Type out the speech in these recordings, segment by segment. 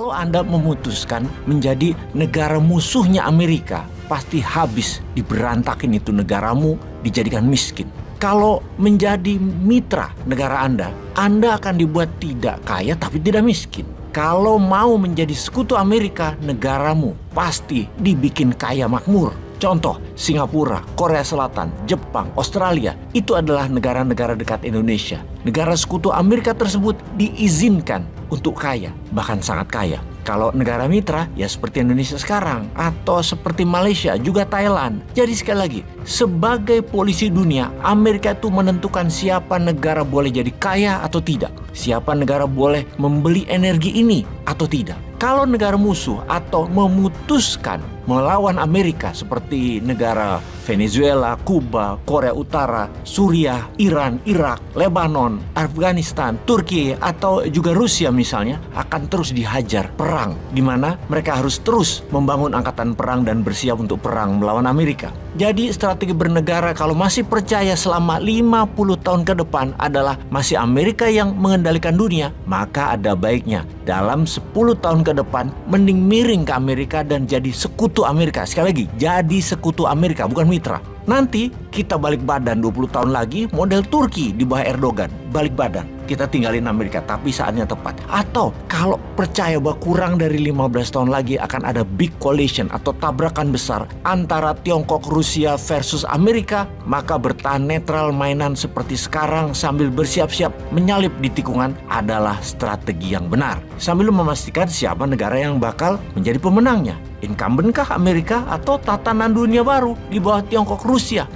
Kalau Anda memutuskan menjadi negara musuhnya Amerika, pasti habis diberantakin itu negaramu, dijadikan miskin. Kalau menjadi mitra negara Anda akan dibuat tidak kaya tapi tidak miskin. Kalau mau menjadi sekutu Amerika, negaramu pasti dibikin kaya makmur. Contoh, Singapura, Korea Selatan, Jepang, Australia, itu adalah negara-negara dekat Indonesia. Negara sekutu Amerika tersebut diizinkan untuk kaya, bahkan sangat kaya. Kalau negara mitra, ya seperti Indonesia sekarang, atau seperti Malaysia, juga Thailand. Jadi sekali lagi, sebagai polisi dunia, Amerika itu menentukan siapa negara boleh jadi kaya atau tidak. Siapa negara boleh membeli energi ini atau tidak. Kalau negara musuh atau memutuskan melawan Amerika seperti negara Venezuela, Kuba, Korea Utara, Suriah, Iran, Irak, Lebanon, Afghanistan, Turki, atau juga Rusia misalnya, akan terus dihajar perang, di mana mereka harus terus membangun angkatan perang dan bersiap untuk perang melawan Amerika. Jadi strategi bernegara kalau masih percaya selama 50 tahun ke depan adalah masih Amerika yang mengendalikan dunia, maka ada baiknya dalam 10 tahun ke depan mending miring ke Amerika dan jadi sekutu Amerika. Sekali lagi, jadi sekutu Amerika, bukan mitra. Nanti kita balik badan 20 tahun lagi, model Turki di bawah Erdogan. Balik badan, kita tinggalin Amerika, tapi saatnya tepat. Atau kalau percaya bahwa kurang dari 15 tahun lagi akan ada big coalition atau tabrakan besar antara Tiongkok, Rusia versus Amerika, maka bertahan netral mainan seperti sekarang sambil bersiap-siap menyalip di tikungan adalah strategi yang benar. Sambil memastikan siapa negara yang bakal menjadi pemenangnya. Incumbent-kah Amerika atau tatanan dunia baru di bawah Tiongkok, Rusia?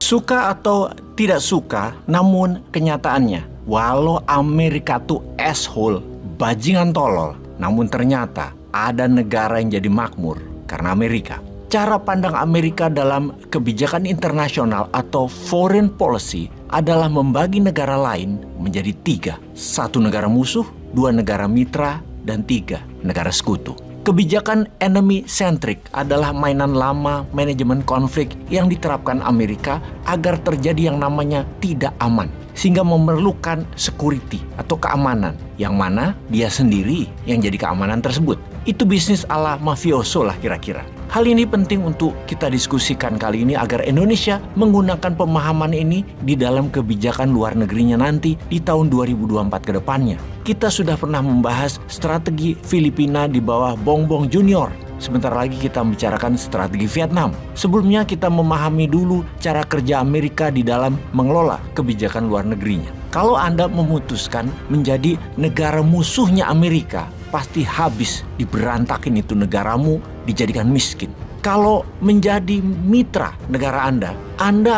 Suka atau tidak suka, namun kenyataannya, walau Amerika tuh asshole, bajingan tolol, namun ternyata ada negara yang jadi makmur karena Amerika. Cara pandang Amerika dalam kebijakan internasional atau foreign policy adalah membagi negara lain menjadi 3. 1 negara musuh, 2 negara mitra, dan 3 negara sekutu. Kebijakan enemy-centric adalah mainan lama manajemen konflik yang diterapkan Amerika agar terjadi yang namanya tidak aman, sehingga memerlukan security atau keamanan, yang mana dia sendiri yang jadi keamanan tersebut. Itu bisnis ala mafioso lah kira-kira. Hal ini penting untuk kita diskusikan kali ini agar Indonesia menggunakan pemahaman ini di dalam kebijakan luar negerinya nanti di tahun 2024 ke depannya. Kita sudah pernah membahas strategi Filipina di bawah Bongbong Junior. Sebentar lagi kita membicarakan strategi Vietnam. Sebelumnya kita memahami dulu cara kerja Amerika di dalam mengelola kebijakan luar negerinya. Kalau Anda memutuskan menjadi negara musuhnya Amerika, pasti habis diberantakin itu negaramu, dijadikan miskin. Kalau menjadi mitra negara Anda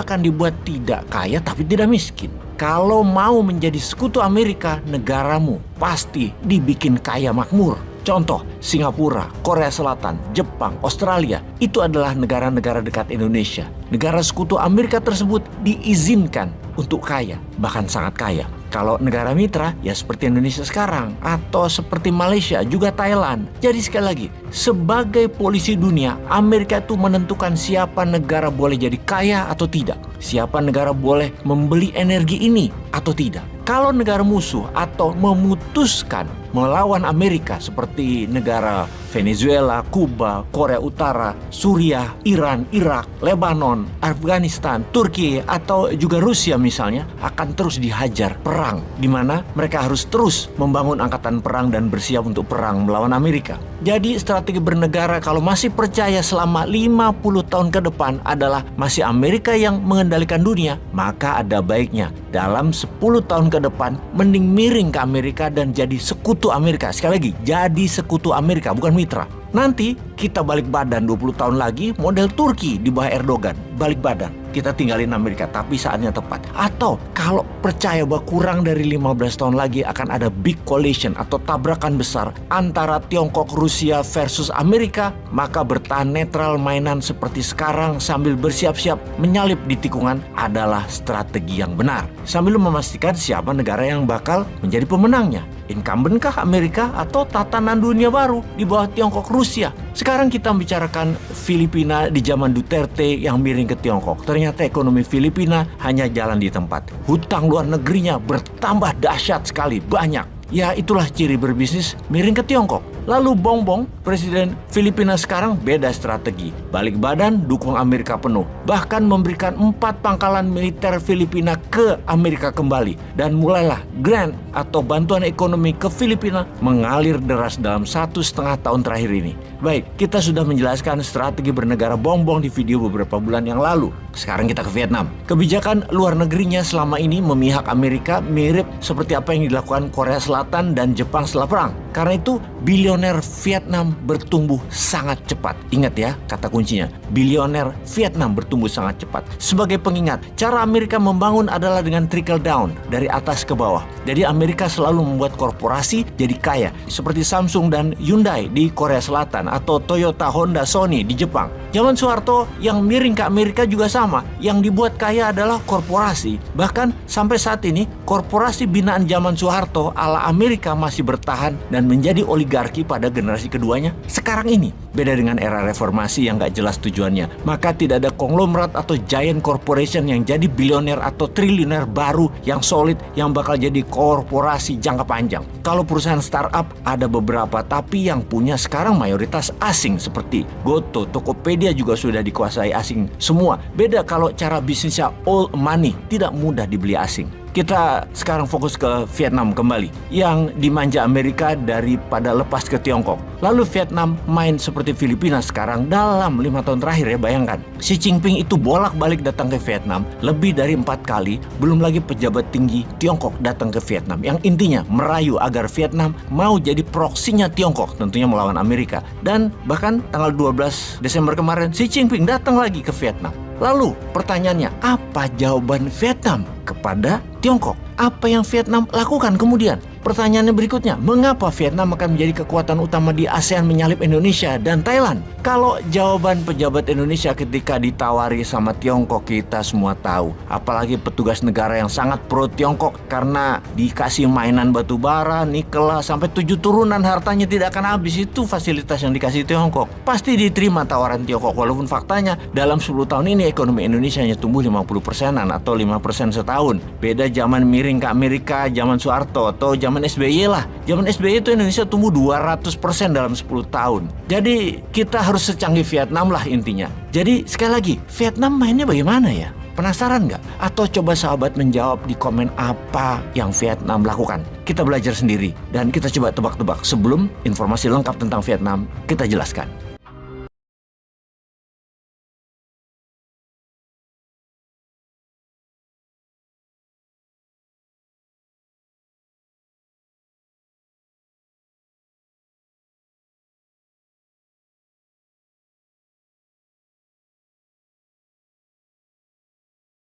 akan dibuat tidak kaya tapi tidak miskin. Kalau mau menjadi sekutu Amerika, negaramu pasti dibikin kaya makmur. Contoh, Singapura, Korea Selatan, Jepang, Australia, itu adalah negara-negara dekat Indonesia. Negara sekutu Amerika tersebut diizinkan untuk kaya, bahkan sangat kaya. Kalau negara mitra, ya seperti Indonesia sekarang, atau seperti Malaysia, juga Thailand. Jadi sekali lagi, sebagai polisi dunia, Amerika itu menentukan siapa negara boleh jadi kaya atau tidak. Siapa negara boleh membeli energi ini atau tidak. Kalau negara musuh atau memutuskan melawan Amerika seperti negara Venezuela, Kuba, Korea Utara, Suriah, Iran, Irak, Lebanon, Afghanistan, Turki, atau juga Rusia misalnya, akan terus dihajar perang, di mana mereka harus terus membangun angkatan perang dan bersiap untuk perang melawan Amerika. Jadi strategi bernegara kalau masih percaya selama 50 tahun ke depan adalah masih Amerika yang mengendalikan dunia, maka ada baiknya dalam 10 tahun ke depan mending miring ke Amerika dan jadi sekutu Amerika. Sekali lagi, jadi sekutu Amerika, bukan mitra. Nanti kita balik badan 20 tahun lagi, model Turki di bawah Erdogan. Balik badan, kita tinggalin Amerika, tapi saatnya tepat. Atau kalau percaya bahwa kurang dari 15 tahun lagi akan ada big coalition atau tabrakan besar antara Tiongkok, Rusia versus Amerika, maka bertahan netral mainan seperti sekarang sambil bersiap-siap menyalip di tikungan adalah strategi yang benar. Sambil memastikan siapa negara yang bakal menjadi pemenangnya. Incumbent-kah Amerika atau tatanan dunia baru di bawah Tiongkok Rusia? Sekarang kita bicarakan Filipina di zaman Duterte yang miring ke Tiongkok. Ternyata ekonomi Filipina hanya jalan di tempat. Hutang luar negerinya bertambah dahsyat sekali, banyak. Ya itulah ciri berbisnis miring ke Tiongkok. Lalu Bongbong, presiden Filipina sekarang beda strategi. Balik badan, dukung Amerika penuh. Bahkan memberikan 4 pangkalan militer Filipina ke Amerika kembali. Dan mulailah grant atau bantuan ekonomi ke Filipina mengalir deras dalam 1,5 tahun terakhir ini. Baik, kita sudah menjelaskan strategi bernegara Bongbong di video beberapa bulan yang lalu. Sekarang kita ke Vietnam. Kebijakan luar negerinya selama ini memihak Amerika mirip seperti apa yang dilakukan Korea Selatan dan Jepang setelah perang. Karena itu, bilioner Vietnam bertumbuh sangat cepat. Ingat ya, kata kuncinya. Bilioner Vietnam bertumbuh sangat cepat. Sebagai pengingat, cara Amerika membangun adalah dengan trickle down, dari atas ke bawah. Jadi Amerika selalu membuat korporasi jadi kaya. Seperti Samsung dan Hyundai di Korea Selatan, atau Toyota, Honda, Sony di Jepang. Zaman Soeharto yang miring ke Amerika juga sama. Yang dibuat kaya adalah korporasi. Bahkan sampai saat ini, korporasi binaan zaman Soeharto ala Amerika masih bertahan dan menjadi oligarki pada generasi keduanya sekarang ini. Beda dengan era reformasi yang gak jelas tujuannya. Maka tidak ada konglomerat atau giant corporation yang jadi bilioner atau triliuner baru yang solid yang bakal jadi korporasi jangka panjang. Kalau perusahaan startup ada beberapa, tapi yang punya sekarang mayoritas asing seperti Goto, Tokopedia juga sudah dikuasai asing semua. Beda kalau cara bisnisnya old money, tidak mudah dibeli asing. Kita sekarang fokus ke Vietnam kembali, yang dimanja Amerika daripada lepas ke Tiongkok. Lalu Vietnam main seperti Filipina sekarang dalam 5 tahun terakhir ya, bayangkan. Xi Jinping itu bolak-balik datang ke Vietnam lebih dari 4 kali, belum lagi pejabat tinggi Tiongkok datang ke Vietnam. Yang intinya merayu agar Vietnam mau jadi proksinya Tiongkok, tentunya melawan Amerika. Dan bahkan tanggal 12 Desember kemarin, Xi Jinping datang lagi ke Vietnam. Lalu pertanyaannya, apa jawaban Vietnam kepada Tiongkok? Apa yang Vietnam lakukan kemudian? Pertanyaannya berikutnya, mengapa Vietnam akan menjadi kekuatan utama di ASEAN menyalip Indonesia dan Thailand? Kalau jawaban pejabat Indonesia ketika ditawari sama Tiongkok kita semua tahu. Apalagi petugas negara yang sangat pro Tiongkok karena dikasih mainan batu bara, nikel lah, sampai 7 turunan hartanya tidak akan habis. Itu fasilitas yang dikasih Tiongkok. Pasti diterima tawaran Tiongkok, walaupun faktanya dalam 10 tahun ini ekonomi Indonesia hanya tumbuh 50%-an atau 5% setahun. Beda zaman miring ke Amerika, zaman Soeharto atau zaman SBY lah. Zaman SBY itu Indonesia tumbuh 200% dalam 10 tahun. Jadi kita harus secanggih Vietnam lah intinya. Jadi sekali lagi, Vietnam mainnya bagaimana ya? Penasaran nggak? Atau coba sahabat menjawab di komen apa yang Vietnam lakukan. Kita belajar sendiri dan kita coba tebak-tebak sebelum informasi lengkap tentang Vietnam kita jelaskan.